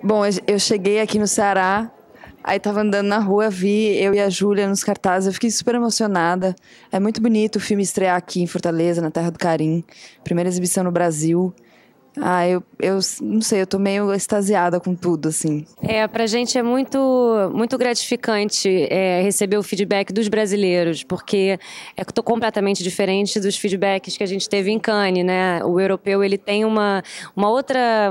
Bom, eu cheguei aqui no Ceará, aí tava andando na rua, vi eu e a Júlia nos cartazes, eu fiquei super emocionada. É muito bonito o filme estrear aqui em Fortaleza, na Terra do Carim. Primeira exibição no Brasil. Eu não sei, eu tô meio extasiada com tudo, assim. Pra gente é muito gratificante receber o feedback dos brasileiros, porque é completamente diferente dos feedbacks que a gente teve em Cannes, né? O europeu, ele tem uma outra...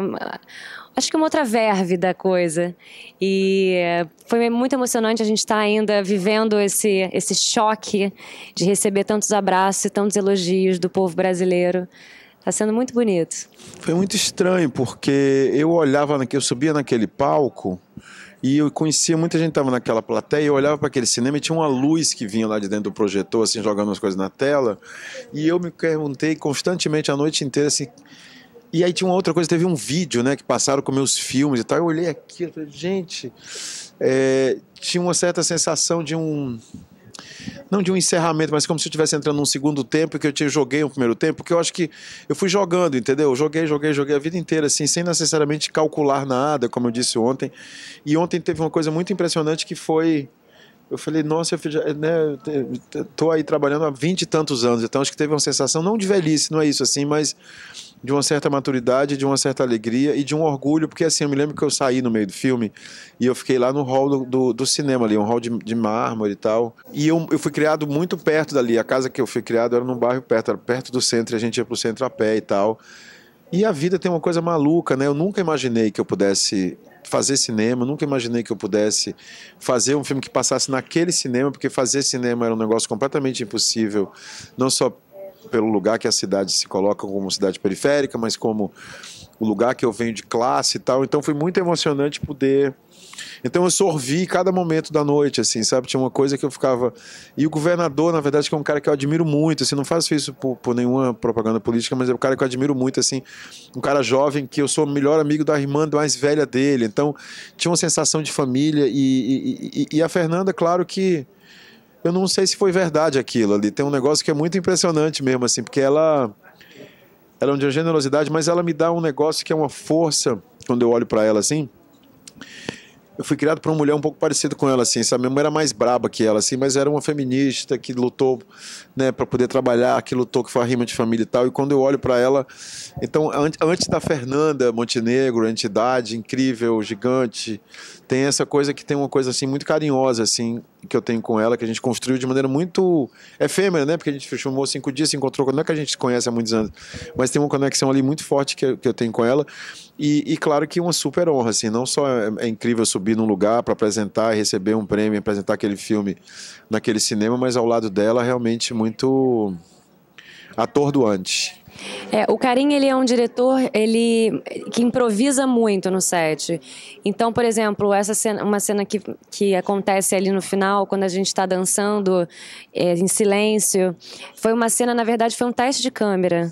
Acho que uma outra verve da coisa. E foi muito emocionante a gente estar ainda vivendo esse choque de receber tantos abraços e tantos elogios do povo brasileiro. Está sendo muito bonito. Foi muito estranho, porque eu subia naquele palco e eu conhecia muita gente que estava naquela plateia, eu olhava para aquele cinema e tinha uma luz que vinha lá de dentro do projetor, assim, jogando as coisas na tela, e eu me perguntei constantemente a noite inteira, assim... E aí tinha uma outra coisa, teve um vídeo, né, que passaram com meus filmes e tal, eu olhei aquilo e falei, gente, tinha uma certa sensação de não de um encerramento, mas como se eu estivesse entrando num segundo tempo, que eu joguei um primeiro tempo, porque eu acho que eu fui jogando, entendeu? Eu joguei a vida inteira, assim, sem necessariamente calcular nada, como eu disse ontem. E ontem teve uma coisa muito impressionante que foi... Eu falei, nossa, tô aí trabalhando há 20 e tantos anos, então acho que teve uma sensação, não de velhice, não é isso assim, mas de uma certa maturidade, de uma certa alegria e de um orgulho, porque assim, eu me lembro que eu saí no meio do filme e eu fiquei lá no hall do cinema ali, um hall de mármore e tal, e eu fui criado muito perto dali, a casa que eu fui criado era num bairro perto, era perto do centro, e a gente ia pro centro a pé e tal, e a vida tem uma coisa maluca, né, eu nunca imaginei que eu pudesse fazer cinema, nunca imaginei que eu pudesse fazer um filme que passasse naquele cinema, porque fazer cinema era um negócio completamente impossível, não só pelo lugar que a cidade se coloca como cidade periférica, mas como o lugar que eu venho de classe e tal, então foi muito emocionante poder... Então eu sorvi cada momento da noite, assim, sabe? Tinha uma coisa que eu ficava... E o governador, na verdade, que é um cara que eu admiro muito, assim, não faço isso por nenhuma propaganda política, mas é um cara que eu admiro muito, assim, um cara jovem que eu sou o melhor amigo da irmã mais velha dele, então tinha uma sensação de família e a Fernanda, claro que eu não sei se foi verdade aquilo ali, tem um negócio que é muito impressionante mesmo, assim, porque ela é de uma generosidade, mas ela me dá um negócio que é uma força, quando eu olho para ela, assim... Eu fui criado por uma mulher um pouco parecida com ela, assim, sabe? Minha mãe era mais braba que ela, assim, mas era uma feminista que lutou, né, para poder trabalhar, que lutou, que foi a rima de família e tal. E quando eu olho para ela, então, antes da Fernanda Montenegro, entidade incrível, gigante, tem essa coisa que tem uma coisa assim muito carinhosa, assim, que eu tenho com ela, que a gente construiu de maneira muito efêmera, né? Porque a gente filmou 5 dias, se encontrou, não é que a gente se conhece há muitos anos, mas tem uma conexão ali muito forte que eu tenho com ela. E claro que uma super honra, assim, não só é incrível subir num lugar para apresentar, receber um prêmio, apresentar aquele filme naquele cinema, mas ao lado dela realmente muito atordoante. O Karim, ele é um diretor que improvisa muito no set. Então, por exemplo, essa cena, uma cena que acontece ali no final, quando a gente está dançando em silêncio, foi uma cena, na verdade, foi um teste de câmera.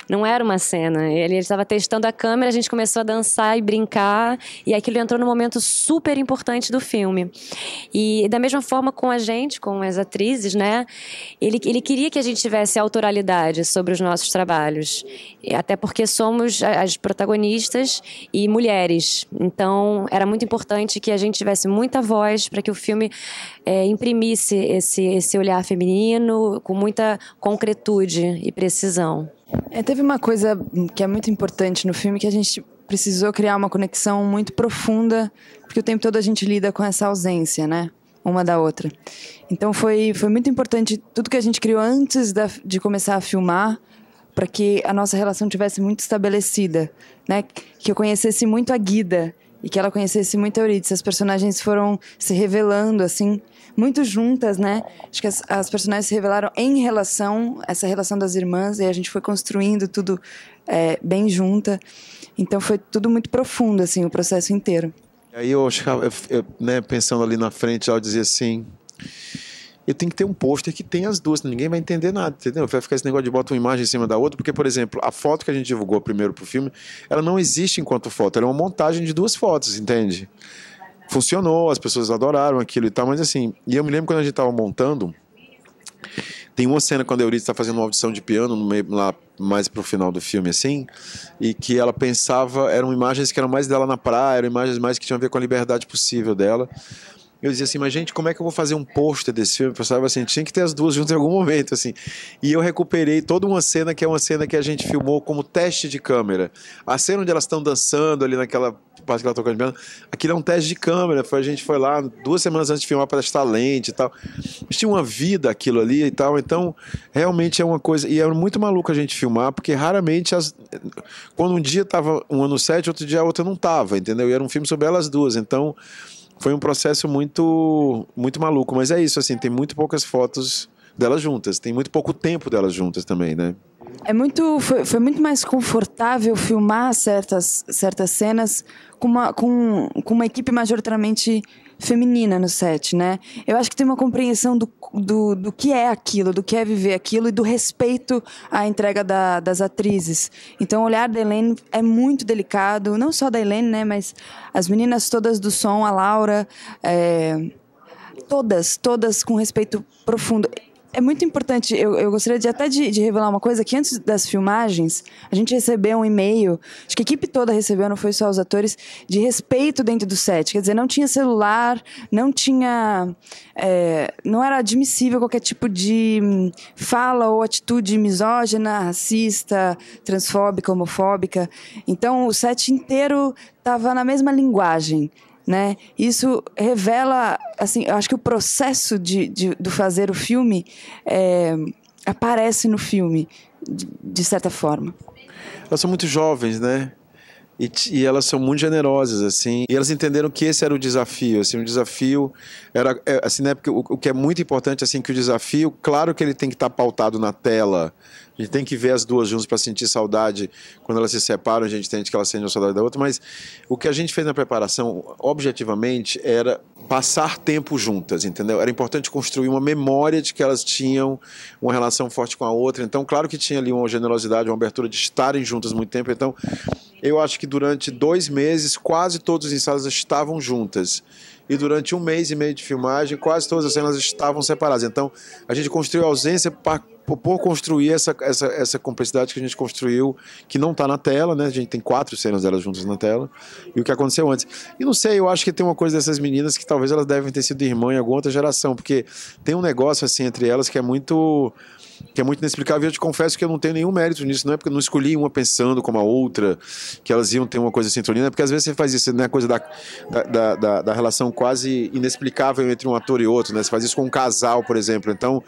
Não era uma cena. Ele estava testando a câmera, a gente começou a dançar e brincar, e aquilo entrou num momento super importante do filme. E da mesma forma com a gente, com as atrizes, né? Ele queria que a gente tivesse autoralidade sobre os nossos trabalhos. Até porque somos as protagonistas e mulheres. Então, era muito importante que a gente tivesse muita voz para que o filme imprimisse esse olhar feminino com muita concretude e precisão. Teve uma coisa que é muito importante no filme, que a gente precisou criar uma conexão muito profunda, porque o tempo todo a gente lida com essa ausência, né? Uma da outra. Então foi muito importante tudo que a gente criou antes de começar a filmar, para que a nossa relação tivesse muito estabelecida, né? Que eu conhecesse muito a Guida e que ela conhecesse muito a Eurídice. As personagens foram se revelando, assim, muito juntas, né? Acho que as personagens se revelaram em essa relação das irmãs, e a gente foi construindo tudo bem junta. Então foi tudo muito profundo, assim, o processo inteiro. Aí eu né, pensando ali na frente, eu dizia assim... Eu tenho que ter um pôster que tem as duas, ninguém vai entender nada, entendeu? Vai ficar esse negócio de botar uma imagem em cima da outra, porque, por exemplo, a foto que a gente divulgou primeiro pro filme, ela não existe enquanto foto, ela é uma montagem de 2 fotos, entende? Funcionou, as pessoas adoraram aquilo e tal, mas assim, e eu me lembro quando a gente tava montando, tem uma cena quando a Eurídice está fazendo uma audição de piano lá mais pro final do filme, assim, e que ela pensava, eram imagens que eram mais dela na praia, eram imagens mais que tinham a ver com a liberdade possível dela. Eu dizia assim, mas gente, como é que eu vou fazer um pôster desse filme? Eu pensava assim, tinha que ter as duas juntas em algum momento, assim. E eu recuperei toda uma cena que é uma cena que a gente filmou como teste de câmera. A cena onde elas estão dançando ali naquela parte que ela tocando de piano, aquilo é um teste de câmera. A gente foi lá 2 semanas antes de filmar para testar lente e tal. Mas tinha uma vida aquilo ali e tal, então realmente é uma coisa... E era muito maluco a gente filmar, porque raramente quando um dia tava uma no set, outro dia a outra não tava, entendeu? E era um filme sobre elas duas, então... Foi um processo muito maluco, mas é isso, assim, tem muito poucas fotos delas juntas, tem muito pouco tempo delas juntas também, né? Foi muito mais confortável filmar certas cenas com uma equipe majoritariamente feminina no set, né? Eu acho que tem uma compreensão do que é aquilo, do que é viver aquilo e do respeito à entrega das atrizes. Então, o olhar da Elaine é muito delicado, não só da Elaine, né? Mas as meninas todas do som, a Laura, todas com respeito profundo. É muito importante, eu gostaria de revelar uma coisa, que antes das filmagens, a gente recebeu um e-mail, acho que a equipe toda recebeu, não foi só os atores, de respeito dentro do set. Quer dizer, não tinha celular, não era admissível qualquer tipo de fala ou atitude misógina, racista, transfóbica, homofóbica. Então, o set inteiro estava na mesma linguagem. Né? Isso revela, assim, eu acho que o processo do fazer o filme aparece no filme, de certa forma. Elas são muito jovens, né? E elas são muito generosas, assim. E elas entenderam que esse era o desafio, assim. O desafio era, assim, né? Porque o que é muito importante, assim, que o desafio, claro que ele tem que estar pautado na tela. A gente tem que ver as duas juntas para sentir saudade. Quando elas se separam, a gente entende que elas sentem a saudade da outra. Mas o que a gente fez na preparação, objetivamente, era passar tempo juntas, entendeu? Era importante construir uma memória de que elas tinham uma relação forte com a outra. Então, claro que tinha ali uma generosidade, uma abertura de estarem juntas muito tempo. Então, eu acho que durante 2 meses, quase todos os ensaios estavam juntas. E durante 1 mês e meio de filmagem, quase todas as cenas estavam separadas. Então, a gente construiu a ausência por construir essa cumplicidade que a gente construiu, que não está na tela, né? A gente tem 4 cenas delas juntas na tela, e o que aconteceu antes. E não sei, eu acho que tem uma coisa dessas meninas que talvez elas devem ter sido irmã em alguma outra geração, porque tem um negócio assim entre elas que é muito inexplicável. Eu te confesso que eu não tenho nenhum mérito nisso, não é porque eu não escolhi uma pensando como a outra, que elas iam ter uma coisa sintonina, porque às vezes você faz isso, né, coisa da relação quase inexplicável entre um ator e outro, né, você faz isso com um casal, por exemplo. Então,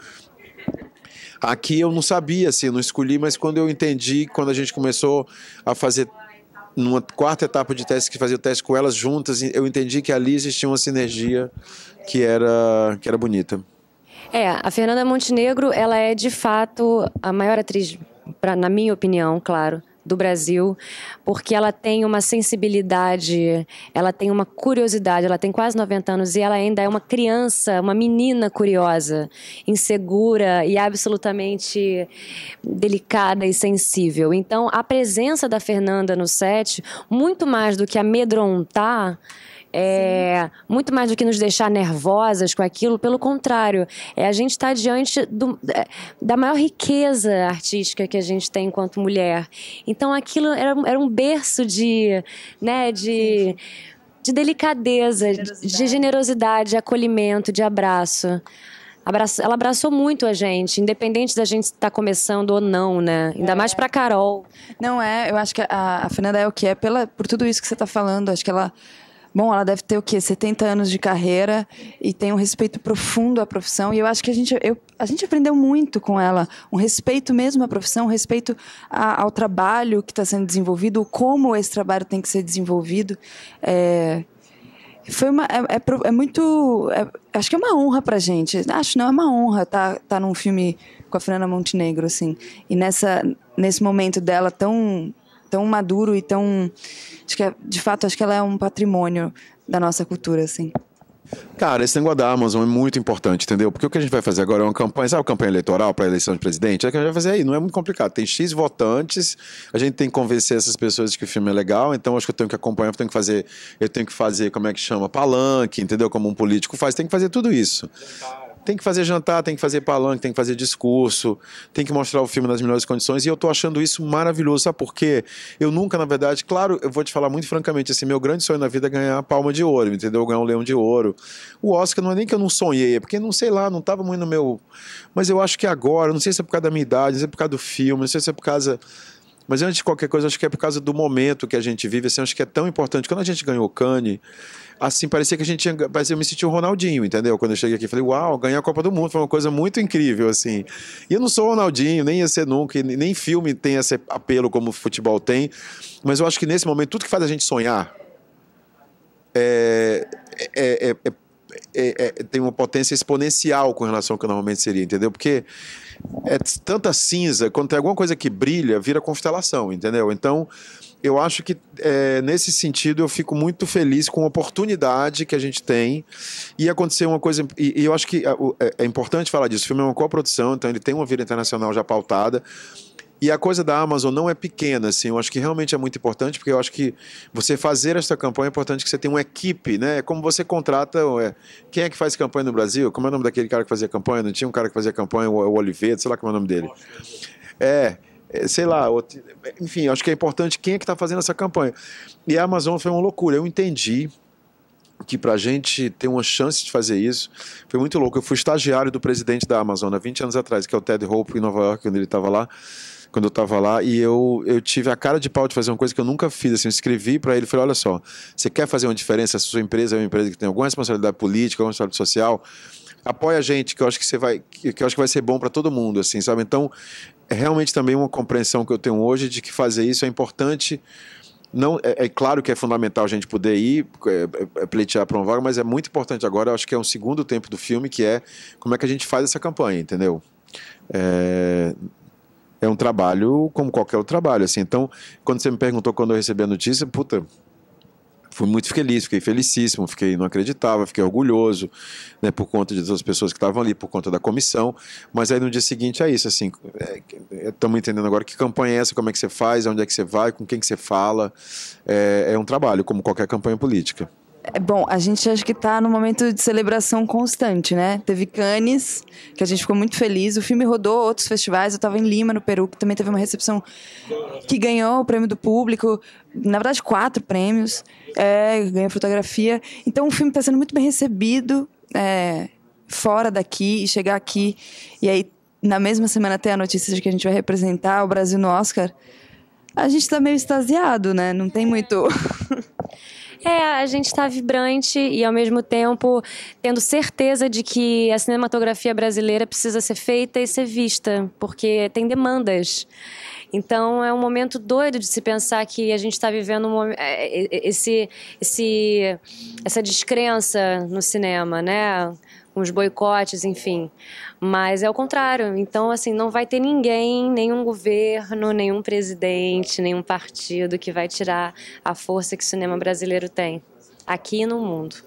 aqui eu não sabia, assim, eu não escolhi, mas quando eu entendi, quando a gente começou a fazer numa 4ª etapa de teste, que fazia o teste com elas juntas, eu entendi que ali existia uma sinergia que era bonita. A Fernanda Montenegro, ela é de fato a maior atriz, na minha opinião, claro, do Brasil, porque ela tem uma sensibilidade, ela tem uma curiosidade, ela tem quase 90 anos e ela ainda é uma criança, uma menina curiosa, insegura e absolutamente delicada e sensível. Então, a presença da Fernanda no set, muito mais do que amedrontar, muito mais do que nos deixar nervosas com aquilo, pelo contrário, a gente está diante da maior riqueza artística que a gente tem enquanto mulher. Então aquilo era um berço de delicadeza, de generosidade, de acolhimento, de abraço. Ela abraçou muito a gente, independente da gente estar começando ou não, né? Ainda mais pra Carol. Não eu acho que a Fernanda é o que é por tudo isso que você está falando. Acho que ela deve ter o quê? 70 anos de carreira e tem um respeito profundo à profissão. E eu acho que a gente aprendeu muito com ela. Um respeito mesmo à profissão, um respeito ao trabalho que está sendo desenvolvido, como esse trabalho tem que ser desenvolvido. Acho que é uma honra pra gente. É uma honra tá num filme com a Fernanda Montenegro, assim. E nesse momento dela tão maduro e tão... de fato, acho que ela é um patrimônio da nossa cultura, assim. Cara, esse negócio da Amazon é muito importante, entendeu? Porque o que a gente vai fazer agora é uma campanha, sabe, uma campanha eleitoral para a eleição de presidente? É o que a gente vai fazer aí, não é muito complicado. Tem X votantes, a gente tem que convencer essas pessoas de que o filme é legal, então acho que eu tenho que acompanhar, eu tenho que fazer, como é que chama? Palanque, entendeu? Como um político faz, tem que fazer tudo isso. tem que fazer jantar, tem que fazer palanque, tem que fazer discurso, tem que mostrar o filme nas melhores condições, e eu tô achando isso maravilhoso, sabe por quê? Eu nunca, na verdade, claro, eu vou te falar muito francamente, assim, meu grande sonho na vida é ganhar a Palma de Ouro, entendeu? Ganhar um Leão de Ouro. O Oscar não é nem que eu não sonhei, é porque, não sei lá, não tava muito no meu... Mas eu acho que agora, não sei se é por causa da minha idade, não sei se é por causa do filme, não sei se é por causa... Mas antes de qualquer coisa, acho que é por causa do momento que a gente vive, assim, acho que é tão importante. Quando a gente ganhou o Cannes, assim, parecia que a gente tinha... Parecia, eu me senti o Ronaldinho, entendeu? Quando eu cheguei aqui, falei, uau, ganhar a Copa do Mundo foi uma coisa muito incrível, assim. E eu não sou o Ronaldinho, nem ia ser nunca, nem filme tem esse apelo como o futebol tem, mas eu acho que nesse momento, tudo que faz a gente sonhar tem uma potência exponencial com relação ao que normalmente seria, entendeu? Porque é tanta cinza, quando tem alguma coisa que brilha, vira constelação, entendeu? Então, eu acho que nesse sentido eu fico muito feliz com a oportunidade que a gente tem, e acontecer uma coisa, e eu acho que é importante falar disso, o filme é uma coprodução, então ele tem uma vida internacional já pautada, e a coisa da Amazon não é pequena, assim, eu acho que realmente é muito importante, porque eu acho que você fazer essa campanha é importante que você tenha uma equipe, né? Como você contrata, quem é que faz campanha no Brasil? Como é o nome daquele cara que fazia campanha? Não tinha um cara que fazia campanha, o Oliveira, sei lá como é o nome dele. Sei lá, enfim, acho que é importante quem é que está fazendo essa campanha. E a Amazon foi uma loucura, eu entendi que para a gente ter uma chance de fazer isso, foi muito louco. Eu fui estagiário do presidente da Amazon há 20 anos atrás, que é o Ted Hope, em Nova York, quando ele estava lá. Quando eu estava lá, e eu tive a cara de pau de fazer uma coisa que eu nunca fiz, assim, eu escrevi para ele, falei, olha só, você quer fazer uma diferença, se a sua empresa é uma empresa que tem alguma responsabilidade política, alguma responsabilidade social, apoia a gente, que eu acho que eu acho que vai ser bom para todo mundo, assim, sabe? Então, é realmente também uma compreensão que eu tenho hoje de que fazer isso é importante. Não, é claro que é fundamental a gente poder ir pleitear para uma vaga, mas é muito importante agora, eu acho que é um segundo tempo do filme, que é como é que a gente faz essa campanha, entendeu? É um trabalho como qualquer outro trabalho, assim. Então, quando você me perguntou quando eu recebi a notícia, puta, fui muito feliz, fiquei felicíssimo, não acreditava, fiquei orgulhoso, né, por conta de todas as pessoas que estavam ali, por conta da comissão, mas aí no dia seguinte é isso, assim, estamos entendendo agora que campanha é essa, como é que você faz, onde é que você vai, com quem que você fala, é um trabalho, como qualquer campanha política. Bom, a gente acha que está num momento de celebração constante, né? Teve Cannes, que a gente ficou muito feliz. O filme rodou outros festivais. Eu estava em Lima, no Peru, que também teve uma recepção que ganhou o prêmio do público. Na verdade, 4 prêmios. Ganhou fotografia. Então, o filme está sendo muito bem recebido fora daqui, e chegar aqui. E aí, na mesma semana, ter a notícia de que a gente vai representar o Brasil no Oscar. A gente está meio extasiado, né? Não tem muito... A gente está vibrante e, ao mesmo tempo, tendo certeza de que a cinematografia brasileira precisa ser feita e ser vista, porque tem demandas. Então, é um momento doido de se pensar que a gente está vivendo essa descrença no cinema, né? Com os boicotes, enfim. Mas é o contrário. Então, assim, não vai ter ninguém, nenhum governo, nenhum presidente, nenhum partido que vai tirar a força que o cinema brasileiro tem, aqui e no mundo.